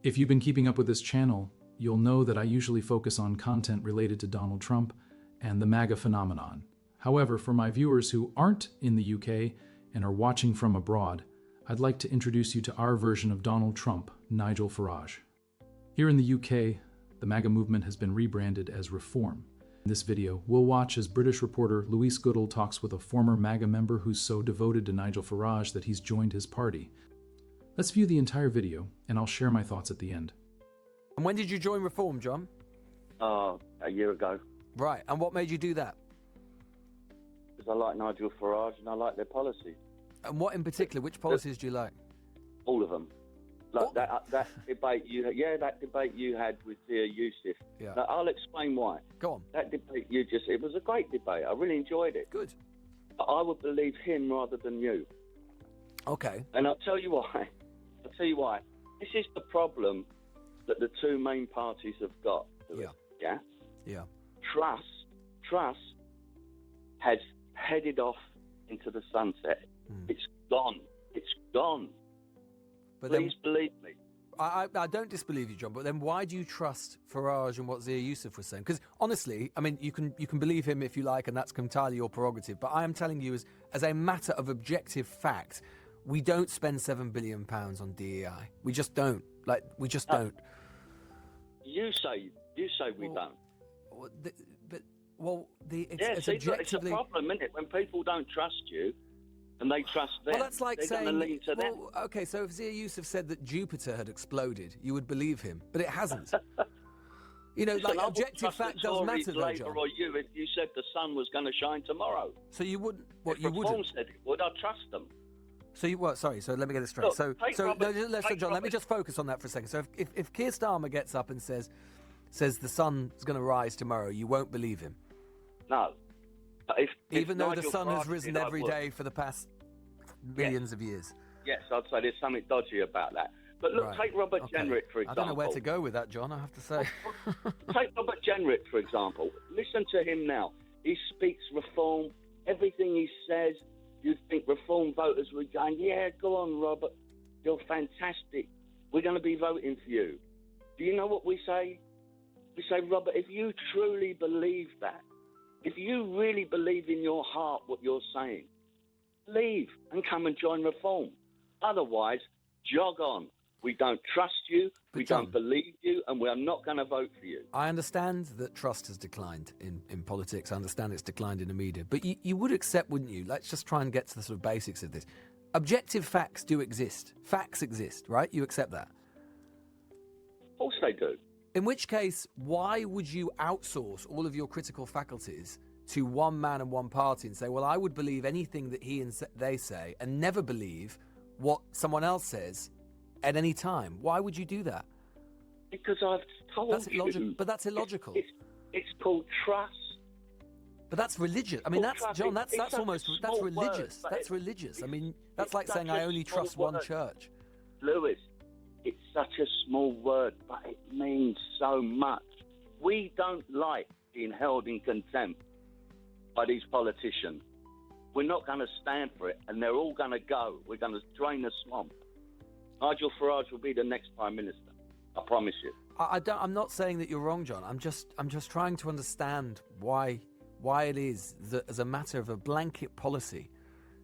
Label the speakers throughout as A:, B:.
A: If you've been keeping up with this channel, you'll know that I usually focus on content related to Donald Trump and the MAGA phenomenon. However, for my viewers who aren't in the UK and are watching from abroad, I'd like to introduce you to our version of Donald Trump, Nigel Farage. Here in the UK, the MAGA movement has been rebranded as Reform. In this video, we'll watch as British reporter Louise Goodall talks with a former MAGA member who's so devoted to Nigel Farage that he's joined his party. Let's view the entire video, and I'll share my thoughts at the end.
B: And when did you join Reform, John?
C: A year ago.
B: Right, and what made you do that?
C: Because I like Nigel Farage and I like their policies.
B: And what in particular, which policies do you like?
C: All of them. Like that debate you had with Dear Yusuf.
B: Yeah.
C: Now, I'll explain why.
B: Go on.
C: That debate it was a great debate. I really enjoyed it.
B: Good.
C: But I would believe him rather than you.
B: Okay.
C: And I'll tell you why. This is the problem that the two main parties have got. Yeah?
B: Yeah.
C: Trust has headed off into the sunset. It's gone.
B: But
C: Please believe me.
B: I don't disbelieve you, John, but then why do you trust Farage and what Dear Yusuf was saying? Because honestly, I mean, you can believe him if you like, and that's entirely your prerogative, but I am telling you as a matter of objective fact, we don't spend £7 billion on DEI. We just don't. Don't.
C: You say we don't.
B: It's objectively...
C: It's a problem, isn't it? When people don't trust you and they trust them,
B: well, that's like
C: they're going to lean to them.
B: Okay, so if Dear Yusuf said that Jupiter had exploded, you would believe him, but it hasn't. You know, like objective fact does matter, though, John.
C: Or you, if you said the sun was going to shine tomorrow.
B: So you wouldn't?
C: If Reform said it would, I'd trust them.
B: So you what? Sorry. So let me get it straight.
C: Look,
B: John, let me just focus on that for a second. So if Keir Starmer gets up and says the sun's going to rise tomorrow, you won't believe him.
C: No.
B: Even though the sun has risen every day for the past millions of years.
C: Yes, I'd say there's something dodgy about that. But look, take Robert Jenrick, for example.
B: I don't know where to go with that, John, I have to say.
C: Take Robert Jenrick, for example. Listen to him now. He speaks Reform. Everything he says, you think Reform voters were going, yeah, go on, Robert. You're fantastic. We're going to be voting for you. Do you know what we say? We say, Robert, if you truly believe that, if you really believe in your heart what you're saying, leave and come and join Reform. Otherwise, jog on. We don't trust you, we don't believe you, and we're not going to vote for you.
B: I understand that trust has declined in politics. I understand it's declined in the media. But you would accept, wouldn't you? Let's just try and get to the sort of basics of this. Objective facts do exist. Facts exist, right? You accept that?
C: Of course they do.
B: In which case, why would you outsource all of your critical faculties to one man and one party and say, well, I would believe anything that he and they say and never believe what someone else says at any time? Why would you do that?
C: Because I've told you.
B: But that's illogical.
C: It's called trust.
B: But that's religious. I mean, that's John. That's religious. That's religious. I mean, that's like saying I only trust one church.
C: Lewis, it's such a small word, but it means so much. We don't like being held in contempt by these politicians. We're not going to stand for it, and they're all going to go. We're going to drain the swamp. Nigel Farage will be the next Prime Minister. I promise you.
B: I'm not saying that you're wrong, John. I'm just trying to understand why it is that as a matter of a blanket policy,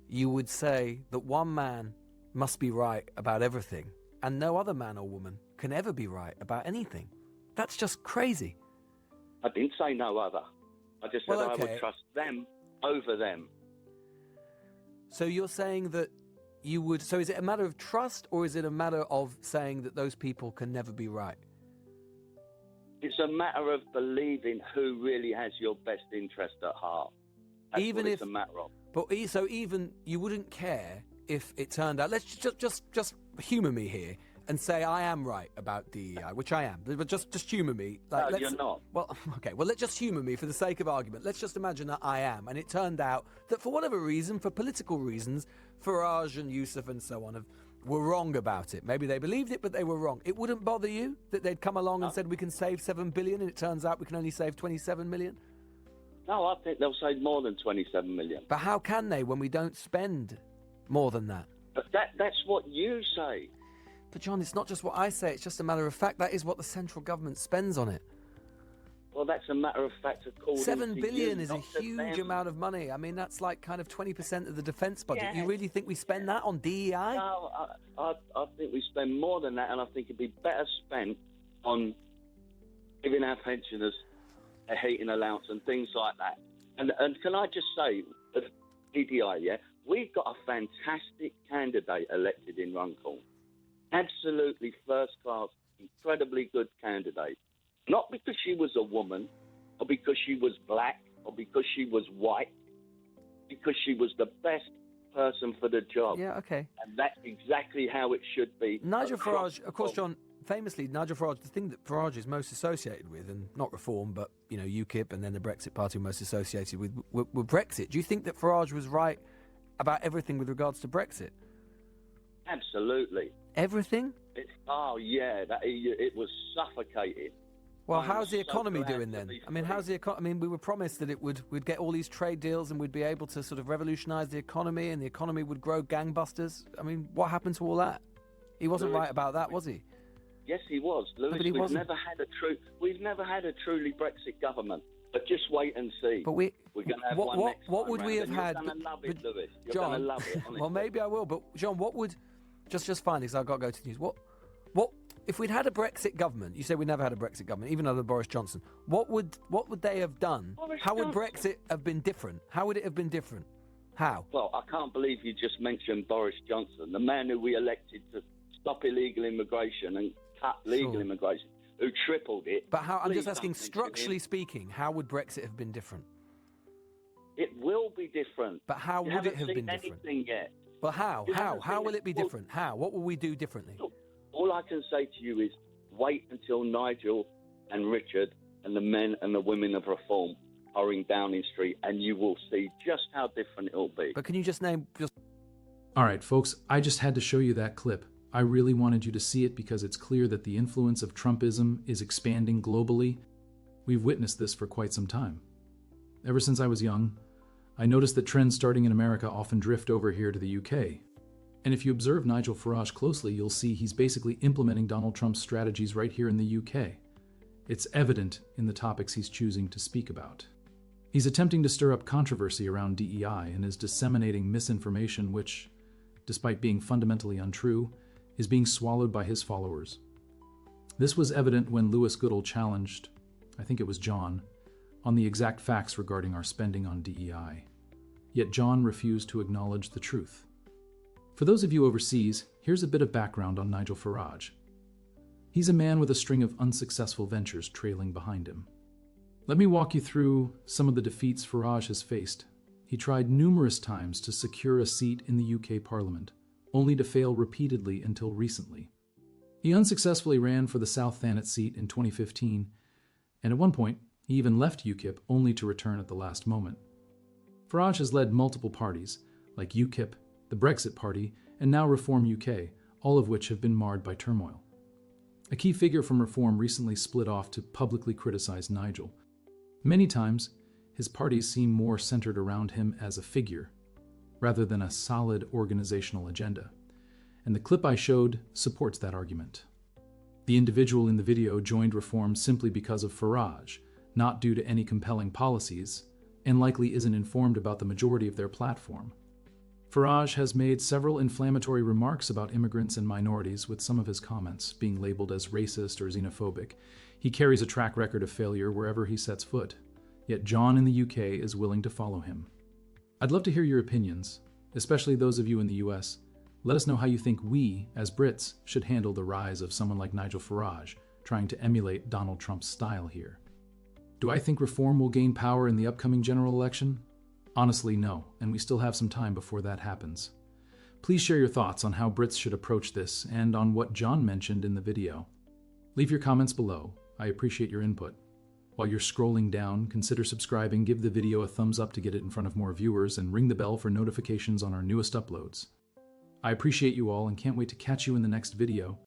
B: you would say that one man must be right about everything and no other man or woman can ever be right about anything. That's just crazy.
C: I didn't say no other. I just said I would trust them over them.
B: So you're saying that you would... So is it a matter of trust or is it a matter of saying that those people can never be right?
C: It's a matter of believing who really has your best interest at heart. That's what it's a matter of.
B: But so even you wouldn't care if it turned out... Let's just humour me here and say I am right about DEI, which I am. But just humour me.
C: No, you're not.
B: Well, okay. Well, let's just humour me for the sake of argument. Let's just imagine that I am. And it turned out that for whatever reason, for political reasons, Farage and Yusuf and so on were wrong about it. Maybe they believed it, but they were wrong. It wouldn't bother you that they'd come along and said we can save $7 billion and it turns out we can only save $27 million?
C: No, I think they'll save more than $27 million.
B: But how can they when we don't spend more than that?
C: But that's what you say.
B: But John, it's not just what I say, it's just a matter of fact. That is what the central government spends on it.
C: Well, that's a matter of fact, according to
B: $7 billion
C: you,
B: is a
C: not to
B: huge
C: them.
B: amount of money. I mean, that's like kind of 20% of the defence budget.
C: Yeah.
B: You really think we spend that on DEI?
C: No, I think we spend more than that, and I think it'd be better spent on giving our pensioners a heating allowance and things like that. And can I just say, DDI, yeah, we've got a fantastic candidate elected in Runcorn. Absolutely first-class, incredibly good candidate. Not because she was a woman, or because she was black, or because she was white, because she was the best person for the job.
B: Yeah, okay.
C: And that's exactly how it should be.
B: Nigel Farage, of course, John, famously, Nigel Farage, the thing that Farage is most associated with, and not Reform, but, you know, UKIP and then the Brexit Party most associated with, were Brexit. Do you think that Farage was right about everything with regards to Brexit?
C: Absolutely.
B: Everything?
C: It was suffocating.
B: Well,
C: I'm
B: how's the
C: so
B: economy
C: glad
B: doing
C: to
B: then?
C: be
B: I mean,
C: free.
B: how's the economy? I mean, we were promised that we'd get all these trade deals and we'd be able to sort of revolutionise the economy and the economy would grow gangbusters. I mean, what happened to all that? He wasn't
C: Lewis,
B: right about that, was he?
C: Yes, he was. Lewis,
B: but he wasn't.
C: we've never had a truly Brexit government. But just wait and see.
B: But
C: we're going to have one next
B: what
C: time
B: would we
C: round,
B: have
C: and
B: had?
C: You're going to love it, Lewis. You're
B: John,
C: going to love it, honestly.
B: well, maybe I will. But John, what would just finally, because I've got to go to the news. What if we'd had a Brexit government? You said we never had a Brexit government, even under Boris Johnson. What would they have done? How would Brexit have been different? How would it have been different? How?
C: Well, I can't believe you just mentioned Boris Johnson, the man who we elected to stop illegal immigration and cut legal immigration, who tripled it.
B: But how? I'm
C: Please
B: just asking,
C: don't mention
B: structurally
C: him.
B: speaking, how would Brexit have been different?
C: It will be different.
B: But how
C: You
B: would it
C: haven't
B: have
C: seen
B: been different?
C: anything yet.
B: But how?
C: You
B: How?
C: haven't
B: How
C: seen
B: will it be
C: well,
B: different? How? What will we do differently?
C: Look, all I can say to you is wait until Nigel and Richard and the men and the women of Reform are in Downing Street, and you will see just how different it will be.
B: But can you just name just?
A: All right, folks, I just had to show you that clip. I really wanted you to see it because it's clear that the influence of Trumpism is expanding globally. We've witnessed this for quite some time. Ever since I was young, I noticed that trends starting in America often drift over here to the UK. And if you observe Nigel Farage closely, you'll see he's basically implementing Donald Trump's strategies right here in the UK. It's evident in the topics he's choosing to speak about. He's attempting to stir up controversy around DEI and is disseminating misinformation which, despite being fundamentally untrue, is being swallowed by his followers. This was evident when Lewis Goodall challenged, I think it was John, on the exact facts regarding our spending on DEI. Yet John refused to acknowledge the truth. For those of you overseas, here's a bit of background on Nigel Farage. He's a man with a string of unsuccessful ventures trailing behind him. Let me walk you through some of the defeats Farage has faced. He tried numerous times to secure a seat in the UK Parliament, only to fail repeatedly until recently. He unsuccessfully ran for the South Thanet seat in 2015, and at one point, he even left UKIP only to return at the last moment. Farage has led multiple parties, like UKIP, the Brexit Party, and now Reform UK, all of which have been marred by turmoil. A key figure from Reform recently split off to publicly criticize Nigel. Many times, his parties seem more centered around him as a figure, rather than a solid organizational agenda. And the clip I showed supports that argument. The individual in the video joined Reform simply because of Farage, not due to any compelling policies, and likely isn't informed about the majority of their platform. Farage has made several inflammatory remarks about immigrants and minorities, with some of his comments being labeled as racist or xenophobic. He carries a track record of failure wherever he sets foot, yet John in the UK is willing to follow him. I'd love to hear your opinions, especially those of you in the US. Let us know how you think we, as Brits, should handle the rise of someone like Nigel Farage, trying to emulate Donald Trump's style here. Do I think Reform will gain power in the upcoming general election? Honestly, no, and we still have some time before that happens. Please share your thoughts on how Brits should approach this and on what John mentioned in the video. Leave your comments below. I appreciate your input. While you're scrolling down, consider subscribing, give the video a thumbs up to get it in front of more viewers, and ring the bell for notifications on our newest uploads. I appreciate you all and can't wait to catch you in the next video.